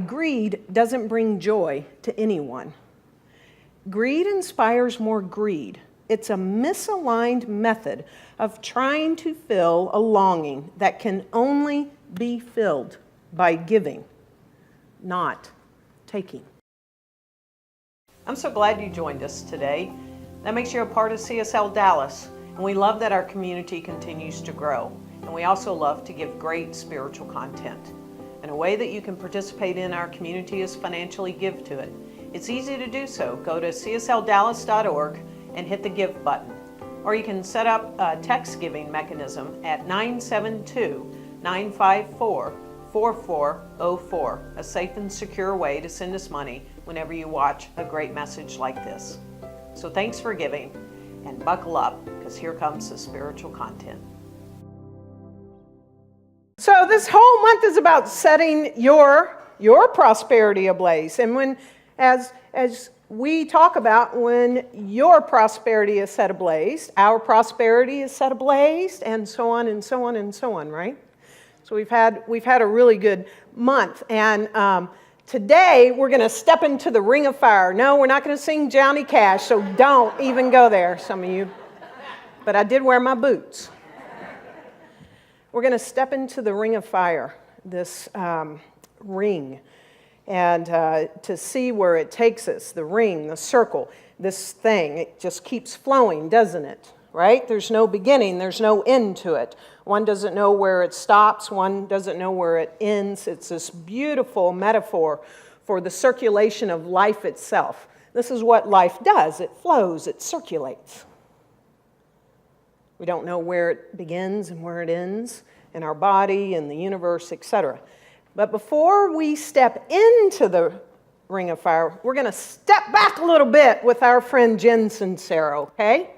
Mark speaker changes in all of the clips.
Speaker 1: Greed doesn't bring joy to anyone. Greed inspires more greed. It's a misaligned method of trying to fill a longing that can only be filled by giving, not taking. I'm so glad you joined us today. That makes you a part of CSLDallas, and we love that our community continues to grow. And we also love to give great spiritual content. And a way that you can participate in our community is financially give to it. It's easy to do so. Go to CSLDallas.org and hit the give button. Or you can set up a text giving mechanism at 972-954-4404, a safe and secure way to send us money whenever you watch a great message like this. So thanks for giving, and buckle up, because here comes the spiritual content. So this whole month is about setting your prosperity ablaze. And as we talk about, when your prosperity is set ablaze, our prosperity is set ablaze, and so on and so on and so on, right? So we've had a really good month. And today we're going to step into the ring of fire. No, we're not going to sing Johnny Cash, so don't even go there, some of you. But I did wear my boots. We're going to step into the ring of fire, this ring, and to see where it takes us, the ring, the circle, this thing. It just keeps flowing, doesn't it? Right? There's no beginning, there's no end to it. One doesn't know where it stops, one doesn't know where it ends. It's this beautiful metaphor for the circulation of life itself. This is what life does. It flows, it circulates. We don't know where it begins and where it ends in our body, in the universe, etc. But before we step into the ring of fire, we're going to step back a little bit with our friend Jen Sincero, okay?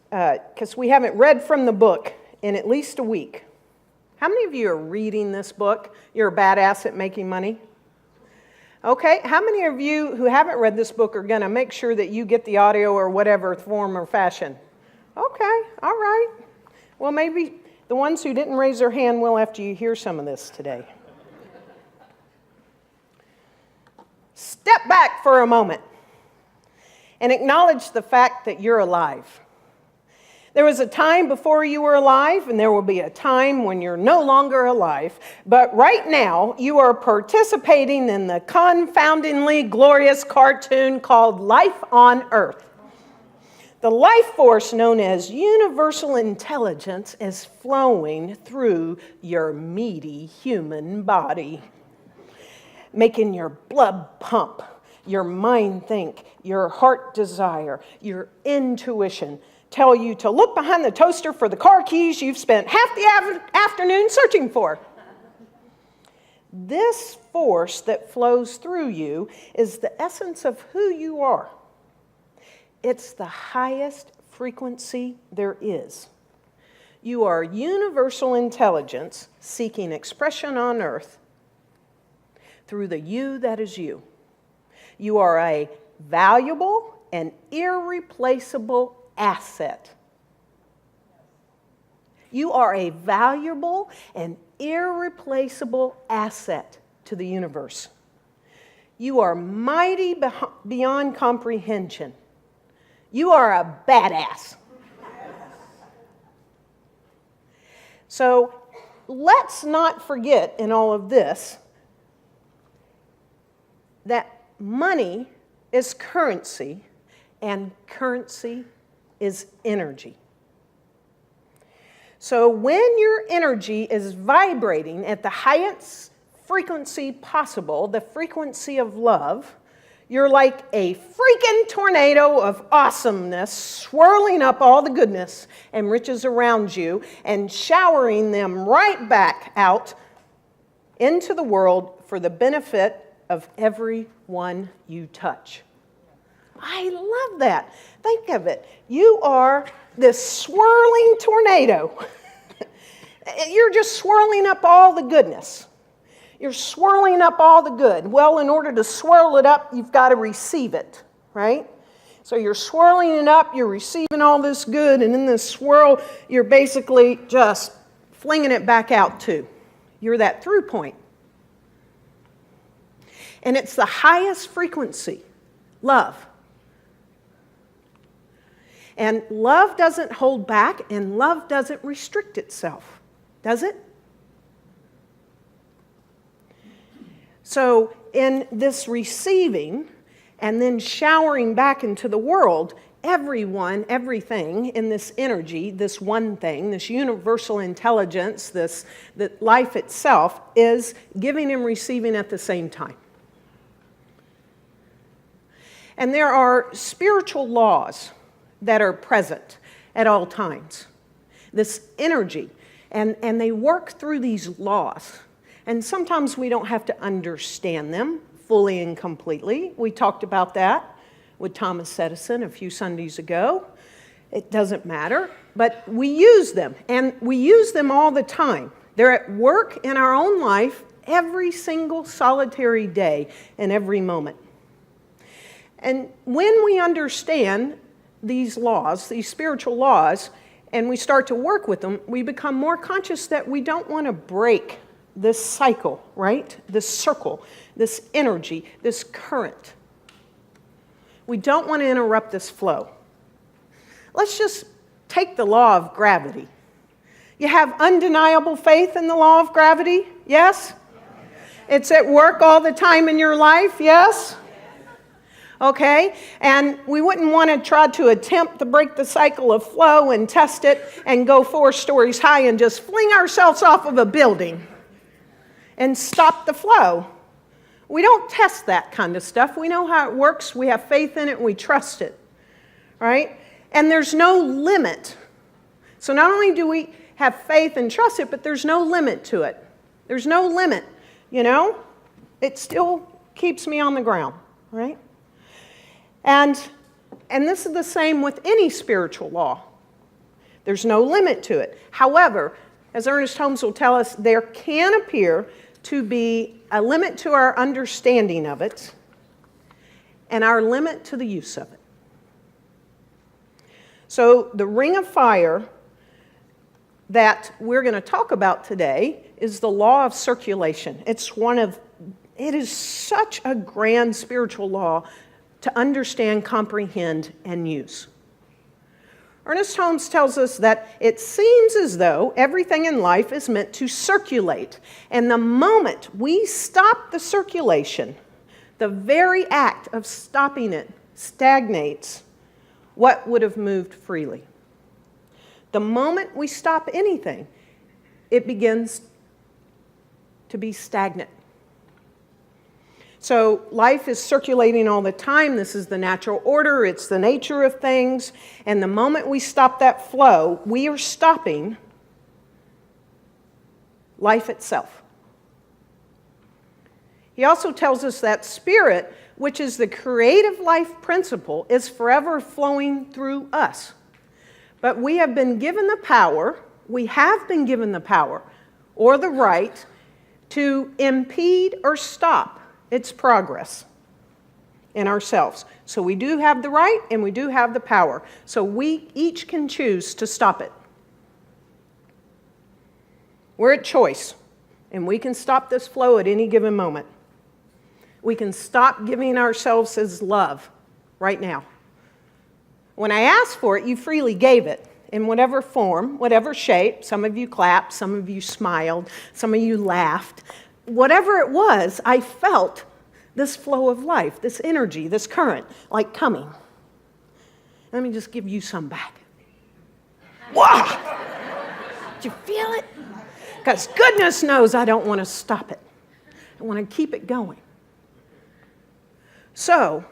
Speaker 1: Because we haven't read from the book in at least a week. How many of you are reading this book? You're a badass at making money? Okay, how many of you who haven't read this book are going to make sure that you get the audio or whatever form or fashion? Okay, all right. Well, maybe the ones who didn't raise their hand will after you hear some of this today. Step back for a moment and acknowledge the fact that you're alive. There was a time before you were alive, and there will be a time when you're no longer alive. But right now, you are participating in the confoundingly glorious cartoon called Life on Earth. The life force known as universal intelligence is flowing through your meaty human body, making your blood pump, your mind think, your heart desire, your intuition tell you to look behind the toaster for the car keys you've spent half the afternoon searching for. This force that flows through you is the essence of who you are. It's the highest frequency there is. You are universal intelligence seeking expression on earth through the you that is you. You are a valuable and irreplaceable asset. You are a valuable and irreplaceable asset to the universe. You are mighty beyond comprehension. You are a badass. So let's not forget in all of this that money is currency and currency is energy. So when your energy is vibrating at the highest frequency possible, the frequency of love, you're like a freaking tornado of awesomeness swirling up all the goodness and riches around you and showering them right back out into the world for the benefit of everyone you touch. I love that. Think of it. You are this swirling tornado. You're just swirling up all the goodness. You're swirling up all the good. Well, in order to swirl it up, you've got to receive it, right? So you're swirling it up, you're receiving all this good, and in this swirl, you're basically just flinging it back out too. You're that through point. And it's the highest frequency, love. And love doesn't hold back, and love doesn't restrict itself, does it? So in this receiving and then showering back into the world, everyone, everything in this energy, this one thing, this universal intelligence, that life itself is giving and receiving at the same time. And there are spiritual laws that are present at all times. This energy, and they work through these laws. And sometimes we don't have to understand them fully and completely. We talked about that with Thomas Edison a few Sundays ago. It doesn't matter, but we use them, and we use them all the time. They're at work in our own life every single solitary day and every moment. And when we understand these laws, these spiritual laws, and we start to work with them, we become more conscious that we don't want to break this cycle, right? This circle, this energy, this current. We don't want to interrupt this flow. Let's just take the law of gravity. You have undeniable faith in the law of gravity, yes? It's at work all the time in your life, yes? Okay, and we wouldn't want to try to attempt to break the cycle of flow and test it and go 4 stories high and just fling ourselves off of a building and stop the flow. We don't test that kind of stuff. We know how it works. We have faith in it. We trust it, right? And there's no limit. So not only do we have faith and trust it, but there's no limit to it. There's no limit, you know? It still keeps me on the ground, right? And this is the same with any spiritual law. There's no limit to it. However, as Ernest Holmes will tell us, there can appear to be a limit to our understanding of it and our limit to the use of it. So the ring of fire that we're going to talk about today is the law of circulation. It is such a grand spiritual law to understand, comprehend, and use. Ernest Holmes tells us that it seems as though everything in life is meant to circulate. And the moment we stop the circulation, the very act of stopping it stagnates what would have moved freely. The moment we stop anything, it begins to be stagnant. So life is circulating all the time. This is the natural order. It's the nature of things. And the moment we stop that flow, we are stopping life itself. He also tells us that spirit, which is the creative life principle, is forever flowing through us. But we have been given the power, or the right to impede or stop its progress in ourselves. So we do have the right and we do have the power. So we each can choose to stop it. We're at choice, and we can stop this flow at any given moment. We can stop giving ourselves as love right now. When I asked for it, you freely gave it in whatever form, whatever shape. Some of you clapped, some of you smiled, some of you laughed. Whatever it was, I felt this flow of life, this energy, this current, like coming. Let me just give you some back. Wow! Did you feel it? Because goodness knows I don't want to stop it. I want to keep it going. So,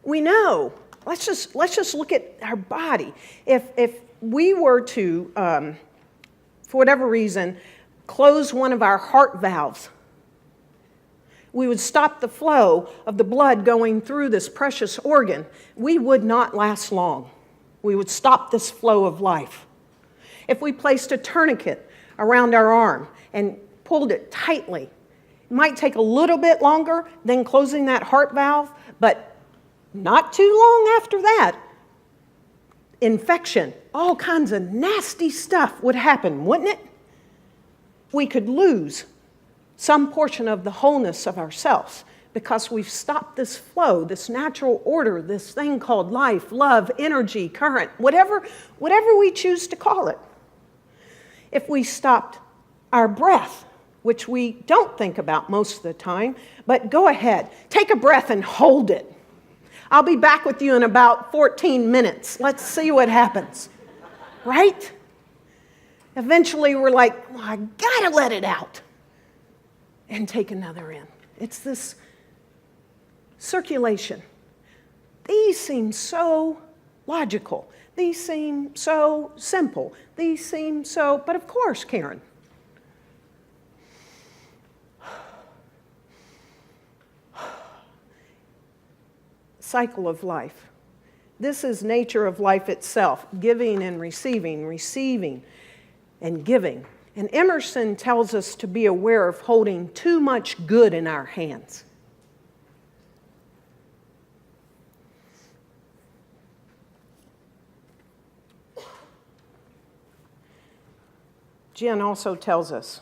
Speaker 1: we know, let's just look at our body. If we were to, for whatever reason, close one of our heart valves, we would stop the flow of the blood going through this precious organ. We would not last long. We would stop this flow of life. If we placed a tourniquet around our arm and pulled it tightly, it might take a little bit longer than closing that heart valve, but not too long after that, infection, all kinds of nasty stuff would happen, wouldn't it? We could lose some portion of the wholeness of ourselves because we've stopped this flow, this natural order, this thing called life, love, energy, current, whatever we choose to call it. If we stopped our breath, which we don't think about most of the time, but go ahead, take a breath and hold it. I'll be back with you in about 14 minutes. Let's see what happens, right? Eventually we're like, well, I gotta let it out and take another in. It's this circulation. These seem so logical. These seem so simple. These seem so, but of course, Karen. Cycle of life. This is nature of life itself, giving and receiving, receiving and giving. And Emerson tells us to be aware of holding too much good in our hands. Jen also tells us,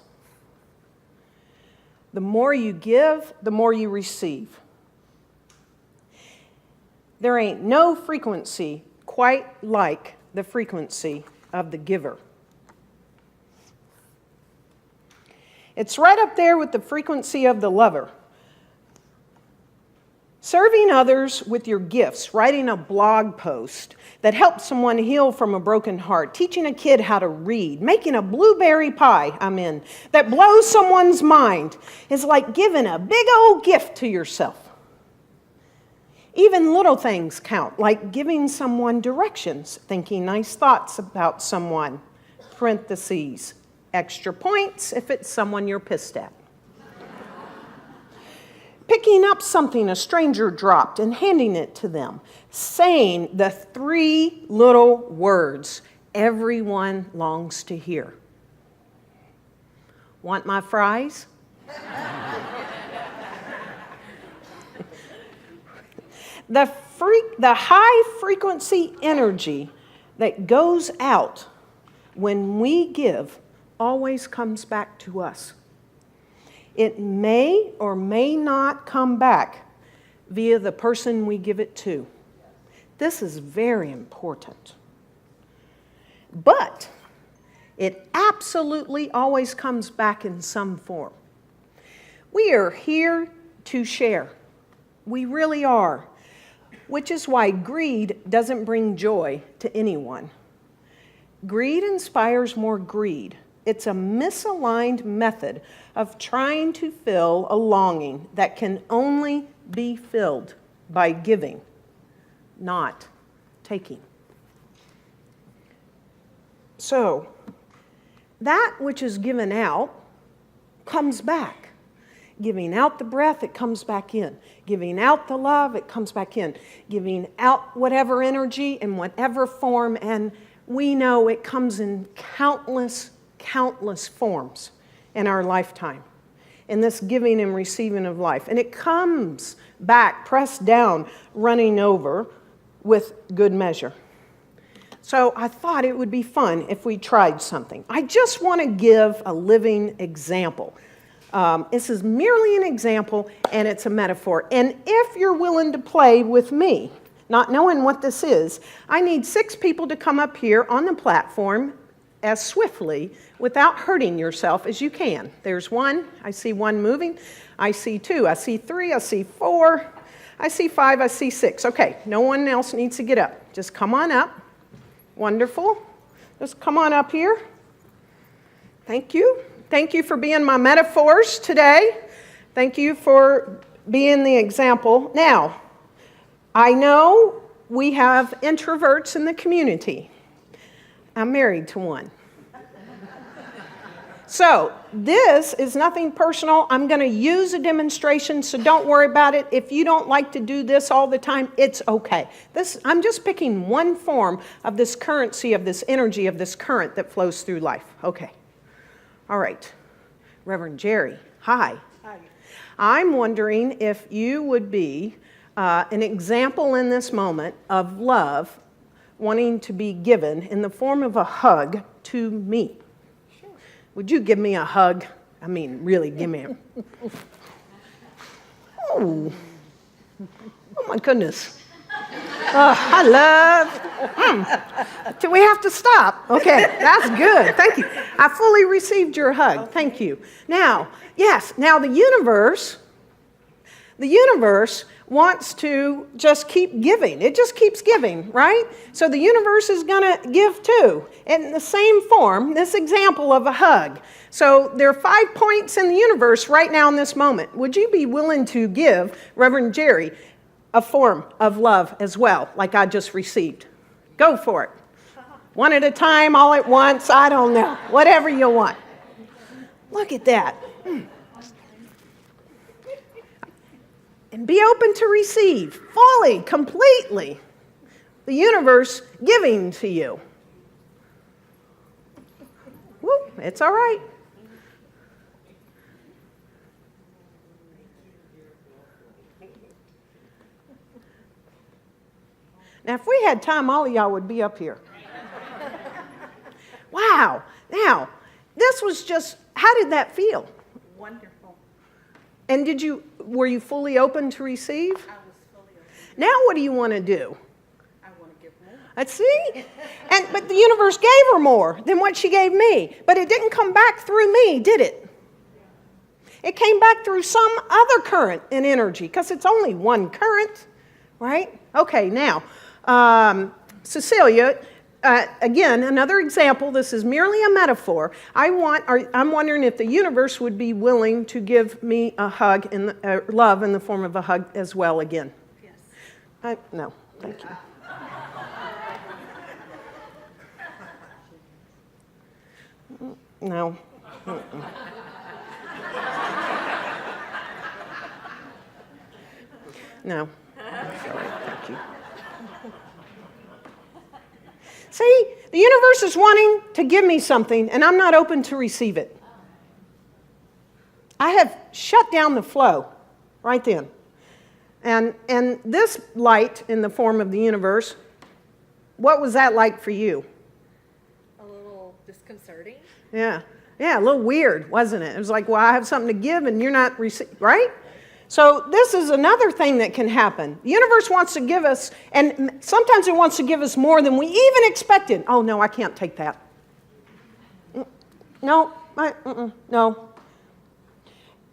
Speaker 1: the more you give, the more you receive. There ain't no frequency quite like the frequency of the giver. It's right up there with the frequency of the lover. Serving others with your gifts, writing a blog post that helps someone heal from a broken heart, teaching a kid how to read, making a blueberry pie, that blows someone's mind, is like giving a big old gift to yourself. Even little things count, like giving someone directions, thinking nice thoughts about someone, parentheses, extra points if it's someone you're pissed at. Picking up something a stranger dropped and handing it to them, saying the 3 little words everyone longs to hear. Want my fries? The high frequency energy that goes out when we give always comes back to us. It may or may not come back via the person we give it to. This is very important. But it absolutely always comes back in some form. We are here to share. We really are. Which is why greed doesn't bring joy to anyone. Greed inspires more greed. It's a misaligned method of trying to fill a longing that can only be filled by giving, not taking. So, that which is given out comes back. Giving out the breath, it comes back in. Giving out the love, it comes back in. Giving out whatever energy in whatever form, and we know it comes in countless forms in our lifetime, in this giving and receiving of life. And it comes back, pressed down, running over with good measure. So I thought it would be fun if we tried something. I just want to give a living example. This is merely an example, and it's a metaphor. And if you're willing to play with me, not knowing what this is, I need 6 people to come up here on the platform as swiftly without hurting yourself as you can. There's 1. I see 1 moving. I see 2. I see 3. I see 4. I see 5. I see 6. Okay, no one else needs to get up. Just come on up. Wonderful. Just come on up here. Thank you. Thank you for being my metaphors today. Thank you for being the example. Now, I know we have introverts in the community. I'm married to one. So, this is nothing personal. I'm going to use a demonstration, so don't worry about it. If you don't like to do this all the time, it's okay. I'm just picking one form of this currency, of this energy, of this current that flows through life. Okay. All right, Reverend Jerry, hi. Hi. I'm wondering if you would be an example in this moment of love wanting to be given in the form of a hug to me. Sure. Would you give me a hug? I mean, really, give me a... Oh my goodness. I love, do we have to stop? Okay, that's good. Thank you. I fully received your hug. Thank you. Now, yes, now the universe wants to just keep giving. It just keeps giving, right? So the universe is going to give too. In the same form, this example of a hug. So there are 5 points in the universe right now in this moment. Would you be willing to give Reverend Jerry a form of love as well, like I just received? Go for it. One at a time, all at once, I don't know. Whatever you want. Look at that. And be open to receive fully, completely, the universe giving to you. Whoop, it's all right. Now, if we had time, all of y'all would be up here. Wow. Now, this was just, how did that feel?
Speaker 2: Wonderful.
Speaker 1: And were you fully open to receive?
Speaker 2: I was fully open.
Speaker 1: Now what do you want to do?
Speaker 2: I want to give more.
Speaker 1: Let's see. But the universe gave her more than what she gave me. But it didn't come back through me, did it? It came back through some other current in energy, because it's only one current, right? Okay, now, Cecilia, again, another example. This is merely a metaphor. I'm wondering if the universe would be willing to give me a hug, love in the form of a hug as well again.
Speaker 2: Yes.
Speaker 1: No, thank you. No. No. I'm sorry, thank you. See, the universe is wanting to give me something, and I'm not open to receive it. I have shut down the flow right then. And this light in the form of the universe, what was that like for you?
Speaker 2: A little disconcerting.
Speaker 1: Yeah, a little weird, wasn't it? It was like, well, I have something to give, and you're not receiving, right? So this is another thing that can happen. The universe wants to give us, and sometimes it wants to give us more than we even expected. Oh, no, I can't take that. No, no.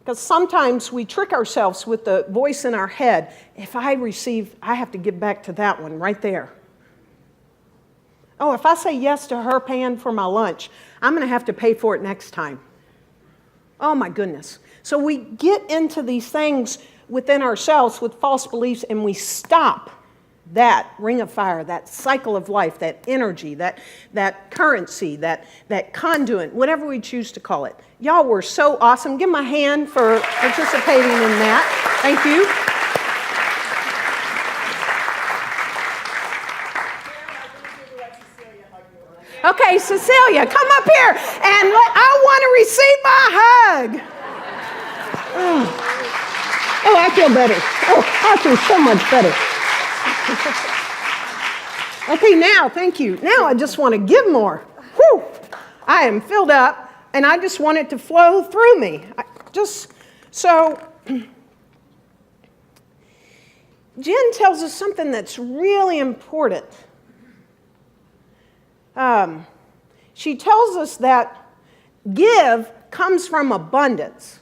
Speaker 1: Because sometimes we trick ourselves with the voice in our head. If I receive, I have to give back to that one right there. Oh, if I say yes to her paying for my lunch, I'm going to have to pay for it next time. Oh, my goodness. So we get into these things within ourselves with false beliefs, and we stop that ring of fire, that cycle of life, that energy, that currency, that conduit, whatever we choose to call it. Y'all were so awesome. Give them a hand for participating in that. Thank you. Okay, Cecilia, come up here, and I want to receive my hug. Oh, I feel better. Oh, I feel so much better. Okay, now, thank you. Now I just want to give more. Whew! I am filled up, and I just want it to flow through me. Jen tells us something that's really important. She tells us that give comes from abundance.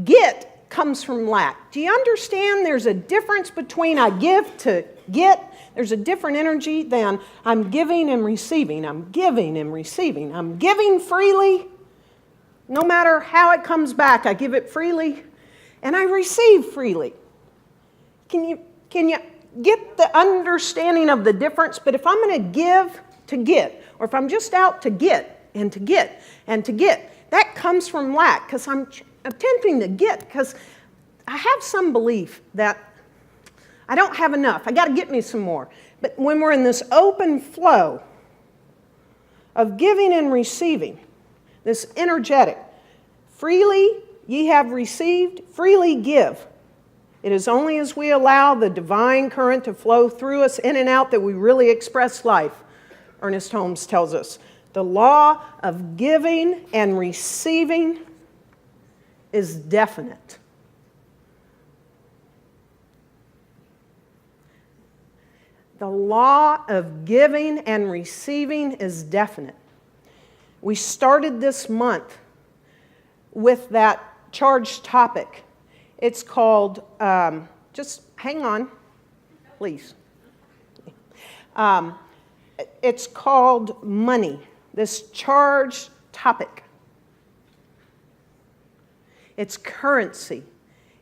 Speaker 1: Get comes from lack. Do you understand there's a difference between I give to get? There's a different energy than I'm giving and receiving. I'm giving and receiving. I'm giving freely. No matter how it comes back, I give it freely. And I receive freely. Can you get the understanding of the difference? But if I'm going to give to get, or if I'm just out to get and to get and to get, that comes from lack, because I'm attempting to get, because I have some belief that I don't have enough. I got to get me some more. But when we're in this open flow of giving and receiving, this energetic, freely ye have received, freely give. It is only as we allow the divine current to flow through us in and out that we really express life. Ernest Holmes tells us the law of giving and receiving is definite. The law of giving and receiving is definite. We started this month with that charged topic. It's called, just hang on, please. It's called money, this charged topic. It's currency.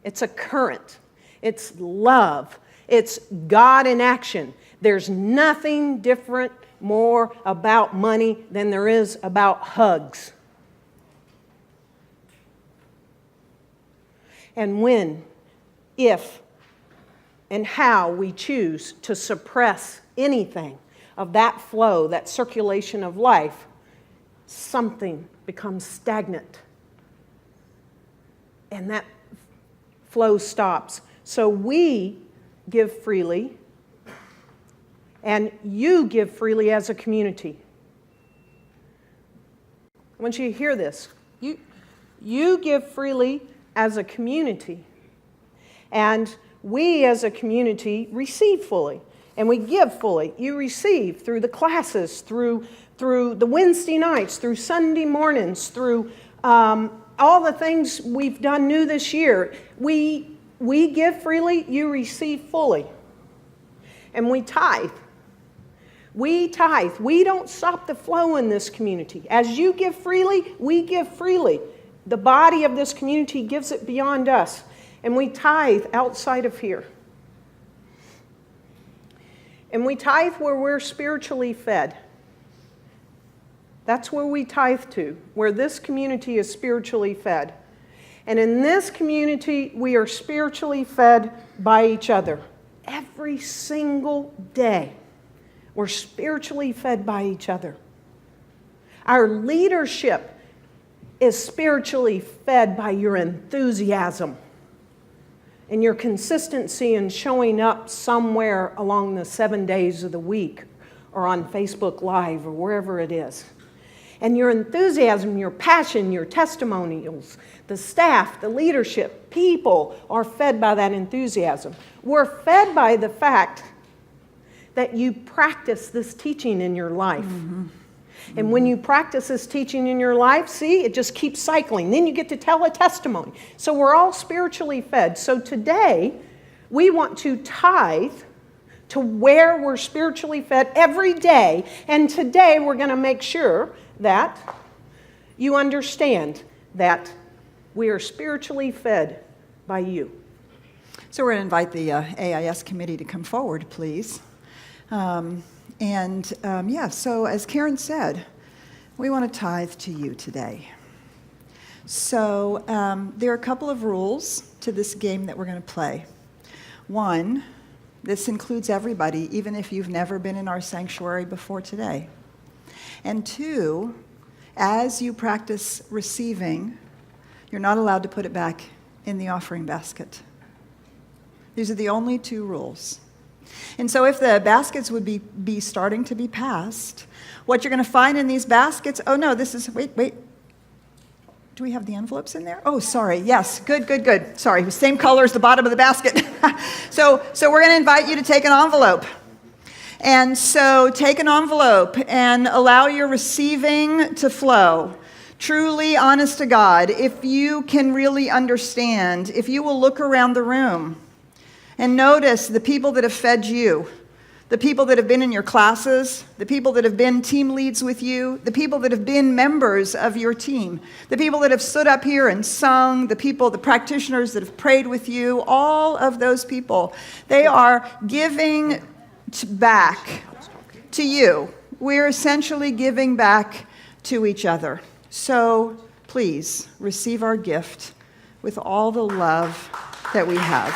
Speaker 1: It's a current. It's love. It's God in action. There's nothing different more about money than there is about hugs. And when, if, and how we choose to suppress anything of that flow, that circulation of life, something becomes stagnant. And that flow stops. So we give freely, and you give freely as a community. I want you to hear this. You give freely as a community, and we as a community receive fully, and we give fully. You receive through the classes, through the Wednesday nights, through Sunday mornings, through all the things we've done new this year. We give freely, you receive fully. And we tithe. We tithe. We don't stop the flow in this community. As you give freely, we give freely. The body of this community gives it beyond us. And we tithe outside of here. And we tithe where we're spiritually fed. That's where we tithe to, where this community is spiritually fed. And in this community, we are spiritually fed by each other. Every single day, we're spiritually fed by each other. Our leadership is spiritually fed by your enthusiasm and your consistency in showing up somewhere along the 7 days of the week or on Facebook Live or wherever it is. And your enthusiasm, your passion, your testimonials, the staff, the leadership, people are fed by that enthusiasm. We're fed by the fact that you practice this teaching in your life. Mm-hmm. And when you practice this teaching in your life, see, it just keeps cycling. Then you get to tell a testimony. So we're all spiritually fed. So today, we want to tithe to where we're spiritually fed every day. And today, we're going to make sure that you understand that we are spiritually fed by you.
Speaker 3: So we're going to invite the AIS committee to come forward, please. So as Karen said, we want to tithe to you today. So there are a couple of rules to this game that we're going to play. One, this includes everybody, even if you've never been in our sanctuary before today. And two, as you practice receiving, you're not allowed to put it back in the offering basket. These are the only two rules. And so if the baskets would be starting to be passed, what you're going to find in these baskets, wait. Do we have the envelopes in there? Oh, sorry. Yes. Good. Sorry. Same color as the bottom of the basket. So we're going to invite you to take an envelope. And so take an envelope and allow your receiving to flow. Truly, honest to God, if you can really understand, if you will look around the room and notice the people that have fed you, the people that have been in your classes, the people that have been team leads with you, the people that have been members of your team, the people that have stood up here and sung, the practitioners that have prayed with you, all of those people, they are giving back to you. We're essentially giving back to each other. So please receive our gift with all the love that we have.